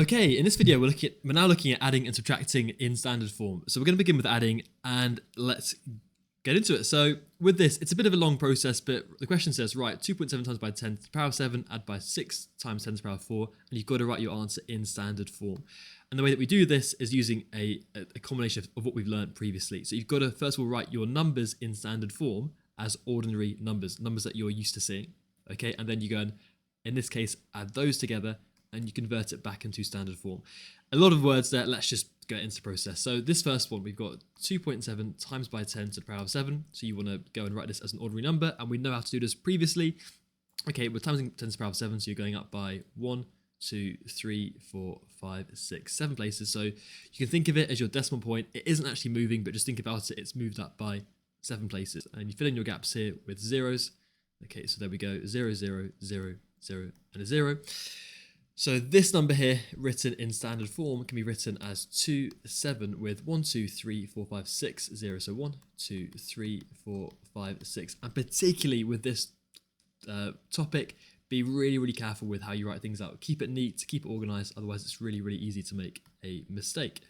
Okay, in this video we're now looking at adding and subtracting in standard form. So we're going to begin with adding and let's get into it. So with this, it's a bit of a long process, but the question says, right, 2.7 times by 10 to the power of 7, add by 6 times 10 to the power of 4, and you've got to write your answer in standard form. And the way that we do this is using a combination of what we've learned previously. So you've got to first of all write your numbers in standard form as ordinary numbers that you're used to seeing. Okay, and then you go and, in this case, add those together and you convert it back into standard form. A lot of words there, let's just go into the process. So this first one, we've got 2.7 times by 10 to the power of 7. So you want to go and write this as an ordinary number, and we know how to do this previously. Okay, we're timesing 10 to the power of 7, so you're going up by 1, 2, 3, 4, 5, 6, 7 places. So you can think of it as your decimal point. It isn't actually moving, but just think about it. It's moved up by 7 places. And you fill in your gaps here with zeros. Okay, so there we go, 0, 0, 0, 0, and a 0. So this number here, written in standard form, can be written as 2, 7 with 1, 2, 3, 4, 5, 6, 0. So 1, 2, 3, 4, 5, 6. And particularly with this topic, be really, really careful with how you write things out. Keep it neat, keep it organized. Otherwise, it's really, really easy to make a mistake.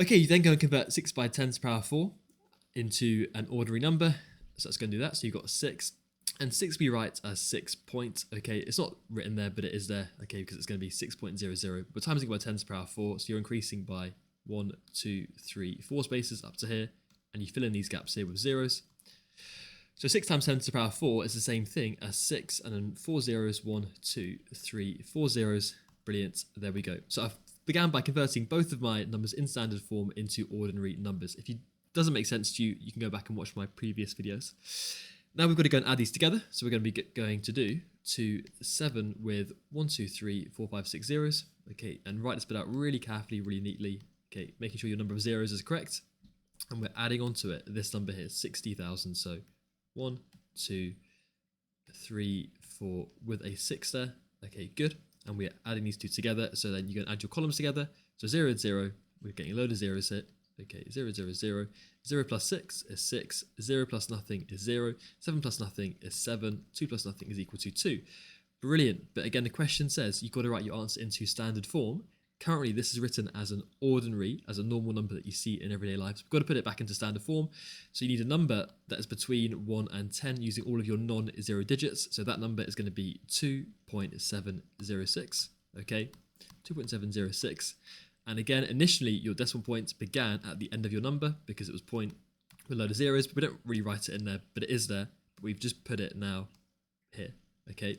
Okay, you then go and convert 6 by 10 to the power of 4 into an ordinary number. So that's going to do that. So you've got 6. And 6 we write as 6 point. Okay, it's not written there, but it is there. Okay, because it's going to be 6.00. But timesing by 10 to the power of 4, so you're increasing by 1, 2, 3, 4 spaces up to here, and you fill in these gaps here with zeros. So 6 times 10 to the power of 4 is the same thing as 6, and then 4 zeros, 1, 2, 3, 4 zeros. Brilliant. There we go. So I've began by converting both of my numbers in standard form into ordinary numbers. If it doesn't make sense to you, you can go back and watch my previous videos. Now we've got to go and add these together. So we're going to be going to do 2, 7 with 1, 2, 3, 4, 5, 6 zeros. Okay, and write this bit out really carefully, really neatly. Okay, making sure your number of zeros is correct. And we're adding onto it this number here, 60,000. So 1, 2, 3, 4 with a 6 there. Okay, good. And we're adding these two together. So then you can add your columns together. So 0 and 0, we're getting a load of zeros here. Okay, 0, 0, 0. 0 plus 6 is 6. 0 plus nothing is 0. 7 plus nothing is 7. 2 plus nothing is equal to 2. Brilliant. But again, the question says you've got to write your answer into standard form. Currently, this is written as an ordinary, as a normal number that you see in everyday life. So we've got to put it back into standard form. So you need a number that is between 1 and 10 using all of your non-zero digits. So that number is going to be 2.706. Okay, 2.706. And again, initially, your decimal points began at the end of your number because it was point with a load of zeros, but we don't really write it in there, but it is there. But we've just put it now here, okay?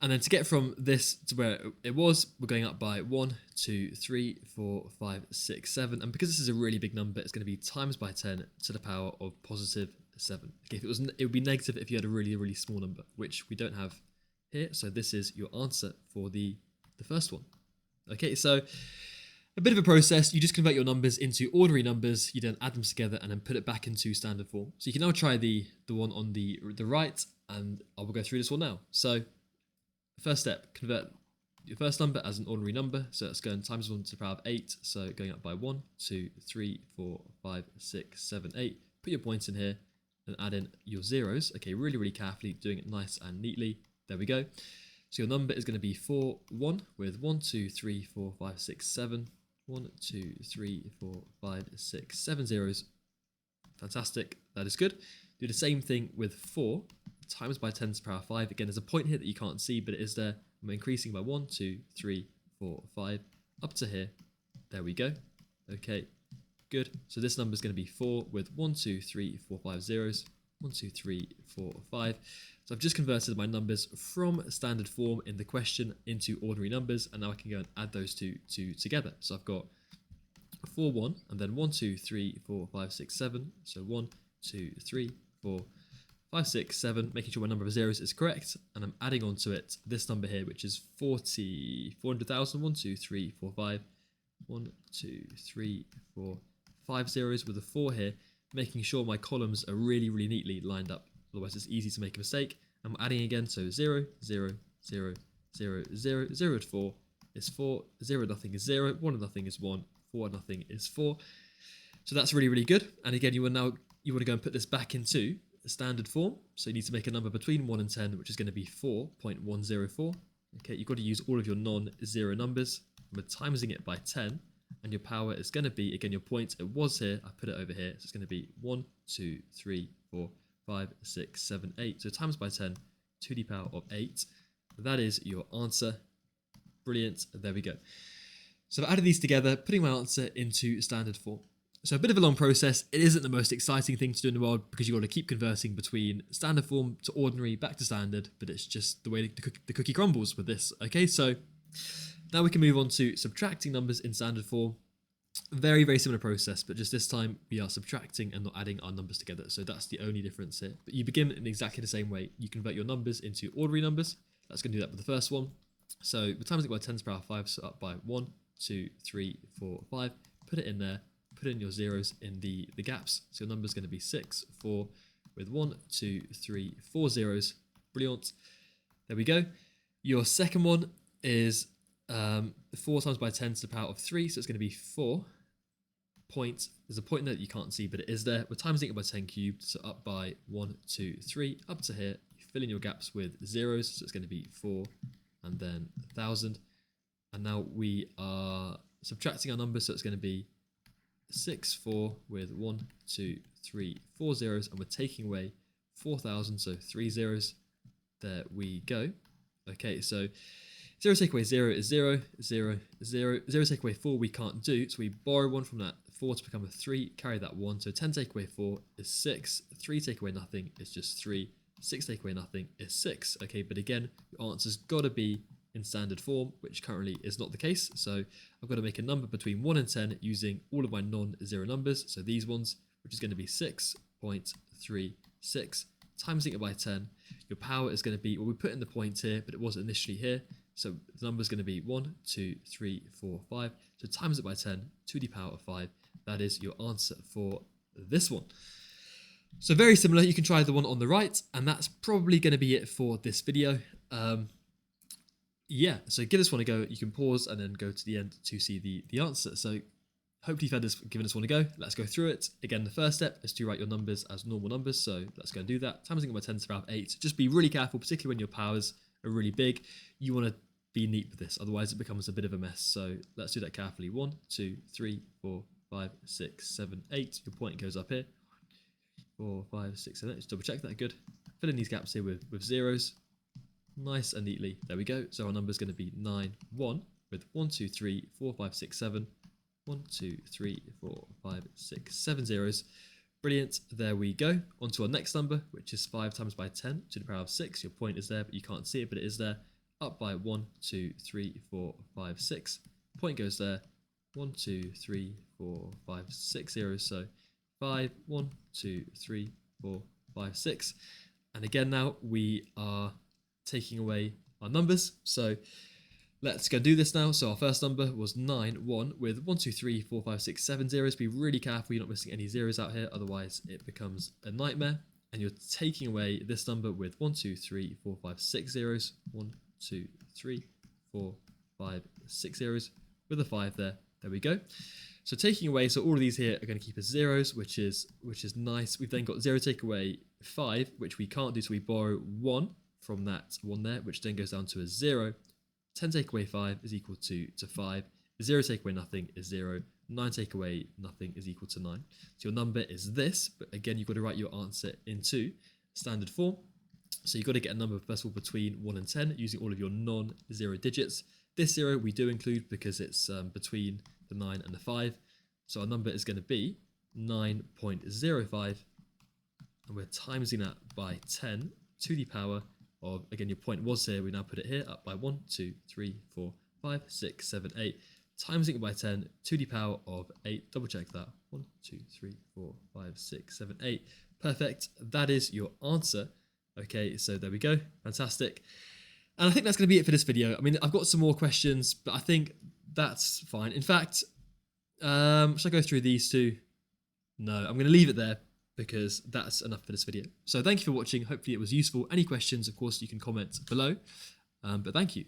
And then to get from this to where it was, we're going up by 1, 2, 3, 4, 5, 6, 7. And because this is a really big number, it's going to be times by 10 to the power of positive 7. Okay, if it would be negative if you had a really, really small number, which we don't have here. So this is your answer for the first one. Okay, so a bit of a process. You just convert your numbers into ordinary numbers. You then add them together and then put it back into standard form. So you can now try the one on the right, and I will go through this one now. So first step, convert your first number as an ordinary number. So that's going times 1 to the power of 8. So going up by 1, 2, 3, 4, 5, 6, 7, 8. Put your points in here and add in your zeros. Okay, really, really carefully, doing it nice and neatly. There we go. So your number is going to be 4, 1 with 1, 2, 3, 4, 5, 6, 7. 1, 2, 3, 4, 5, 6, 7 zeros. Fantastic. That is good. Do the same thing with 4 times by 10 to the power of 5. Again, there's a point here that you can't see, but it is there. I'm increasing by 1, 2, 3, 4, 5 up to here. There we go. Okay, good. So this number is going to be 4 with 1, 2, 3, 4, 5 zeros. 1, 2, 3, 4, 5. So I've just converted my numbers from standard form in the question into ordinary numbers, and now I can go and add those two together. So I've got 4, 1, and then 1, 2, 3, 4, 5, 6, 7. So 1, 2, 3, 4, 5, 6, 7, making sure my number of zeros is correct, and I'm adding onto it this number here, which is 400,000. 1, 2, 3, 4, 5. 1, 2, 3, 4, 5 zeros with a 4 here, making sure my columns are really, really neatly lined up. Otherwise, it's easy to make a mistake. I'm adding again, so 0, 0, 0, 0, 0, 0 to 4 is 4, 0 nothing is 0, 1 nothing is 1, 4 nothing is 4. So that's really, really good. And again, you want to go and put this back into the standard form. So you need to make a number between 1 and 10, which is going to be 4.104. Okay, you've got to use all of your non-zero numbers. We're timesing it by 10, and your power is going to be, again, your point, it was here, I put it over here, so it's going to be 1, 2, 3, 4, 5, 6, 7, 8. So times by 10 to the power of 8. That is your answer. Brilliant. There we go. So I've added these together, putting my answer into standard form. So a bit of a long process. It isn't the most exciting thing to do in the world because you've got to keep converting between standard form to ordinary, back to standard, but it's just the way the cookie crumbles with this. Okay, so now we can move on to subtracting numbers in standard form. Very, very similar process, but just this time we are subtracting and not adding our numbers together. So that's the only difference here. But you begin in exactly the same way. You convert your numbers into ordinary numbers. That's going to do that with the first one. So the times it by 10 to the power of 5, so up by 1, 2, 3, 4, 5. Put it in there. Put in your zeros in the gaps. So your number is going to be 6, 4, with 1, 2, 3, 4 zeros. Brilliant. There we go. Your second one is 4 times by 10 to the power of 3, so it's going to be 4 points. There's a point there that you can't see, but it is there. We're timesing it by 10 cubed, so up by 1, 2, 3, up to here. You fill in your gaps with zeros, so it's going to be 4 and then 1,000. And now we are subtracting our numbers, so it's going to be 6, 4 with 1, 2, 3, 4 zeros, and we're taking away 4,000, so 3 zeros. There we go. Okay, so 0 take away 0 is 0, 0, 0. 0 take away 4 we can't do, so we borrow 1 from that 4 to become a 3, carry that 1. So 10 take away 4 is 6, 3 take away nothing is just 3, 6 take away nothing is 6. Okay, but again, your answer's got to be in standard form, which currently is not the case. So I've got to make a number between 1 and 10 using all of my non-zero numbers. So these ones, which is going to be 6.36, timesing it by 10. Your power is going to be, well, we put in the point here, but it wasn't initially here. So the number is going to be 1, 2, 3, 4, 5. So times it by 10 to the power of 5. That is your answer for this one. So very similar. You can try the one on the right, and that's probably going to be it for this video. Yeah, so give this one a go. You can pause and then go to the end to see the answer. So hopefully you've given this one a go. Let's go through it. Again, the first step is to write your numbers as normal numbers. So let's go and do that. Timesing it by 10 to the power of 8. Just be really careful, particularly when your powers are really big. You want to be neat with this, otherwise it becomes a bit of a mess. So let's do that carefully. 1, 2, 3, 4, 5, 6, 7, 8. Your point goes up here. 4, 5, 6, 7, 8. Just double check that. Good. Fill in these gaps here with zeros. Nice and neatly. There we go. So our number is going to be 9, 1 with 1, 2, 3, 4, 5, 6, 7. 1, 2, 3, 4, 5, 6, 7 zeros. Brilliant. There we go. On to our next number, which is 5 times by 10 to the power of 6. Your point is there, but you can't see it, but it is there. Up by 1, 2, 3, 4, 5, 6. Point goes there. 1, 2, 3, 4, 5, 6 zeros. So 5, 1, 2, 3, 4, 5, 6. And again, now we are taking away our numbers. So let's go do this now. So our first number was 9, 1 with 1, 2, 3, 4, 5, 6, 7 zeros. Be really careful you're not missing any zeros out here, otherwise it becomes a nightmare. And you're taking away this number with 1, 2, 3, 4, 5, 6 zeros. 1, 2, 3, 4, 5, 6 zeros with a 5 there. There we go. So taking away, so all of these here are going to keep as zeros, which is nice. We've then got 0 take away 5, which we can't do, so we borrow 1 from that 1 there, which then goes down to a 0. 10 take away 5 is equal to 5. 0 take away nothing is 0. 9 take away nothing is equal to 9. So your number is this, but again, you've got to write your answer into standard form. So you've got to get a number, first of all, between 1 and 10 using all of your non-zero digits. This 0 we do include because it's between the 9 and the 5. So our number is going to be 9.05, and we're timesing that by 10 to the power of, again, your point was here, we now put it here, up by 1, 2, 3, 4, 5, 6, 7, 8, timesing it by 10 to the power of 8, double check that, 1, 2, 3, 4, 5, 6, 7, 8, perfect, that is your answer. Okay, so there we go, fantastic. And I think that's going to be it for this video. I mean, I've got some more questions, but I think that's fine. In fact, should I go through these two? No, I'm going to leave it there because that's enough for this video. So thank you for watching. Hopefully it was useful. Any questions, of course, you can comment below. But thank you.